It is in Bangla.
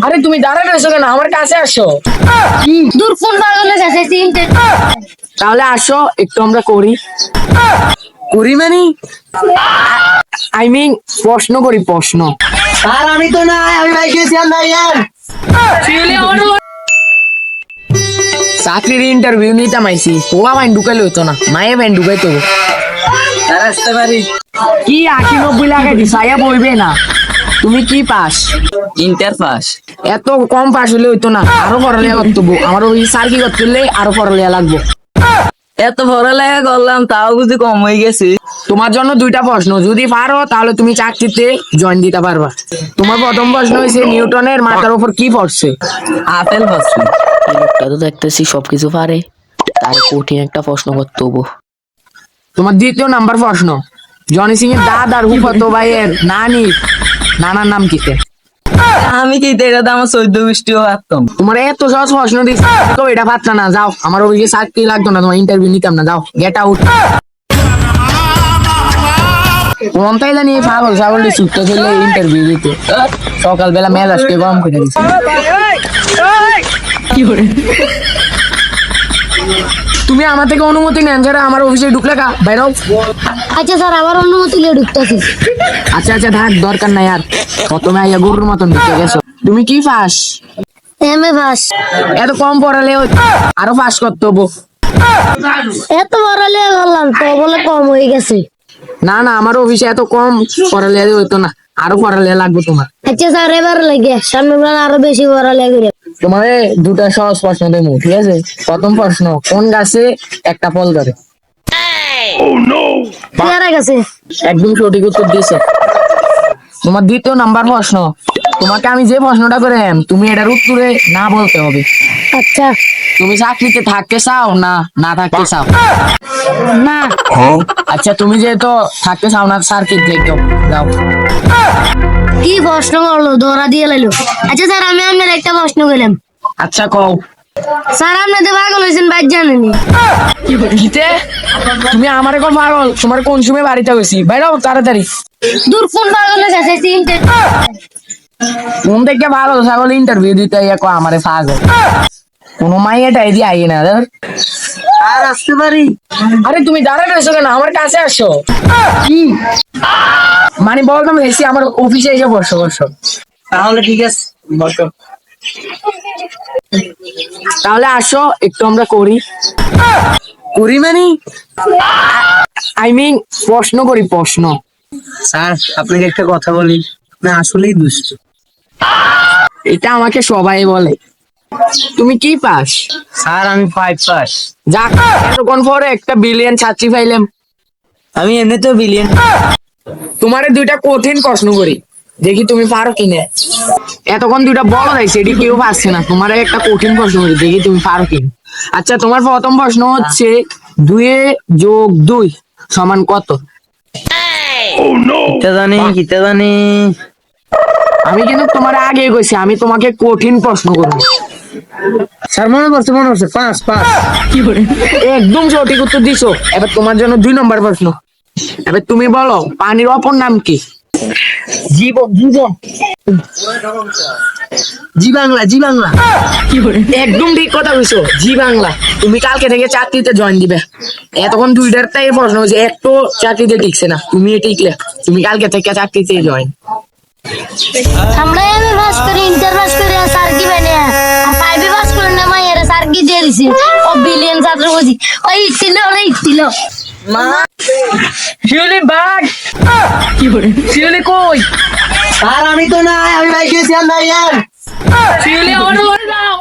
আরে তুমি দাঁড়ায় রয়েছো কেন? আমার কাছে আসো। দূর কোন পাগলের কাছে তিনটে তাহলে আসো একটু আমরা করি। করি মানে আই মিন প্রশ্ন করি, প্রশ্ন। আর আমি তো না, আমি ভাই গেছিলাম না ইয়ার। চাকরির ইন্টারভিউ নিতাম আইসি, পোয়া বাইন ঢুকাইলে হইতো না, মায়ে বাইন ঢুকাইতো। আর আসতে পারি। কি 80-90 লাগাই দিস, আয়া বইবে না। তুমি কি পাস? Inter pass. এত কম পাস হলে হইতো না, আরো পড়ালেখা করতে হবো। আমার ওই স্যার কি করতে হলে আরো পড়ালেখা লাগবে। এত পড়ালেখা করলাম তাও বুঝি কম হয়ে গেছে। তোমার জন্য দুইটা প্রশ্ন, যদি পারো তাহলে তুমি চাকরিতে জয়েন দিতে পারবা। তোমার প্রথম প্রশ্ন হয়েছে নিউটনের মাথার উপর কি পড়ছে? আপেল পাচ্ছি। এই লোকটা তো দেখতেছি সবকিছু পারে, তার কঠিন একটা প্রশ্ন করতে হবো। তোমার দ্বিতীয় নাম্বার প্রশ্ন, জনি সিং এর দাদার ফুফাতো ভাইয়ের নানার নাম কিতে? আমি কি এটা আমার 14 বৃষ্টিও পারতাম। তোমার এত সহজ প্রশ্ন দিচ্ছি তো এটা পারতা না। যাও, আমার ওইদিকে চাকরি লাগতো না, তোমার ইন্টারভিউ নিতাম না। যাও, গেট আউট। কোন তাইলা নিয়ে পাগল ছাগল ছুটতে চলে ইন্টারভিউ দিতে, সকালবেলা মেজাজকে গরম করে দিচ্ছে। কি করে তুমি আমার থেকে অনুমতি নেন যারা আমার অফিসে ঢুকলে কা বাইরও? আচ্ছা স্যার আমার অনুমতি নিয়ে ঢুকতেছি। আচ্ছা আচ্ছা থাক, দরকার নাই আর। প্রথমে আইয়া গরুর মতন ঢুকে গেছো। তুমি কি পাস? M A pass. এত কম পড়ালে আরো পাস করতে হবো। এত পড়ালেখা করলাম তো বলে কম হয়ে গেছে। না না, আমার অফিসে এত কম পড়ালেখা হইতো না, আরো পড়ালেখা লাগবে তোমার। আচ্ছা স্যার এবার লাগে সামনে বার আরো বেশি পড়ালেখা করে। তোমার দুটা সহজ প্রশ্ন দেবো, ঠিক আছে? প্রথম প্রশ্ন, কোন গাছে একটা ফল ধরে? পেয়ারা গেছে। একদম সঠিক উত্তর দিয়েছো। তোমার দ্বিতীয় নাম্বার প্রশ্ন, তোমাকে আমি যে প্রশ্নটা করে তুমি এটার উত্তরে না বলতে হবে। আচ্ছা। তুমি চাকরিতে থাকতে চাও না না থাকতে চাও? না। আচ্ছা, তুমি যেহেতু থাকতে চাও না, স্যার কি দেখো যাও। কি প্রশ্ন করলো, ধরা দিয়ে লাইলো। আচ্ছা স্যার আমি আপনার একটা প্রশ্ন করলাম। আচ্ছা কও। স্যার আপনি তো পাগল হয়েছেন বাইক জানেনি। কিতে? তুমি আমার এখন পাগল? তোমার কোন সময় বাড়িতে গেছি? বাইরাও তাড়াতাড়ি। দূর কোন পাগলের কাছে তিনটে কোন থেকে পাগল ছাগল ইন্টারভিউ দিতে আমারে পাগল? কোনো মাইয়াটা এদি আইয়ে না। আর আসতে পারি। আরে তুমি দাঁড়ায় রয়েছো কেন? আমার কাছে আসো। কি মানে বলতাম এসি আমার অফিসে এসে বসো বসো। তাহলে ঠিক আছে, বসো। তাহলে আসো একটু আমরা করি। করি মানে আই মিন প্রশ্ন করি, প্রশ্ন। স্যার আপনাকে একটা কথা বলি, না আসলেই দুষ্ট। এটা আমাকে সবাই বলে। তুমি কি পাস? স্যার আমি 5 পাস। যাক, এতক্ষণ পরে একটা বিলিয়ন ছাত্রী পাইলাম। আমি এমনিতেও বিলিয়ন। তোমারে দুইটা কঠিন প্রশ্ন করি, দেখি তুমি পারো কিনা। এতক্ষণ দুইটা বড় হয়েছে, এটি কেউ পারছে না। তোমার একটা কঠিন প্রশ্ন করি, দেখি তুমি পারো কিনা। আচ্ছা, তোমার প্রথম প্রশ্ন হচ্ছে 2+2 সমান কত? কিতা জানি। আমি কিন্তু তোমার আগে কইছি আমি তোমাকে কঠিন প্রশ্ন করবো। স্যার মনে করছে 5 5। কি করে একদম সঠিক উত্তর দিছো। এবার তোমার জন্য 2 নম্বর প্রশ্ন। এবার তুমি বলো পানির অপর নাম কি? জীবন জীবন। জি বাংলা জি বাংলা। কি করে একদম ঠিক কথা কইছো, জি বাংলা। তুমি কালকে থেকে চাকরিতে জয়েন দিবে। এতক্ষণ দুইটারটাই প্রশ্ন হয়েছে, একটু চাকরিতে টিকছে না, তুমি টিকলে। তুমি কালকে থেকে চাকরিতে জয়েন। আমরা এম এ পাস করি, ইন্টার পাস করি, আর স্যার কি বানিয়ে আর 5 পাস করে না মাইয়ার স্যার কি দিয়ে দিছি। ও বিলিয়ন ছাত্র বুঝি ওই ইতিল মা শিউলি বাগ। কি করে শিউলি কই? আর আমি তো না, আমি ভাই গেছিলাম না ইয়ার। শিউলি আমার বাড়ি যাও।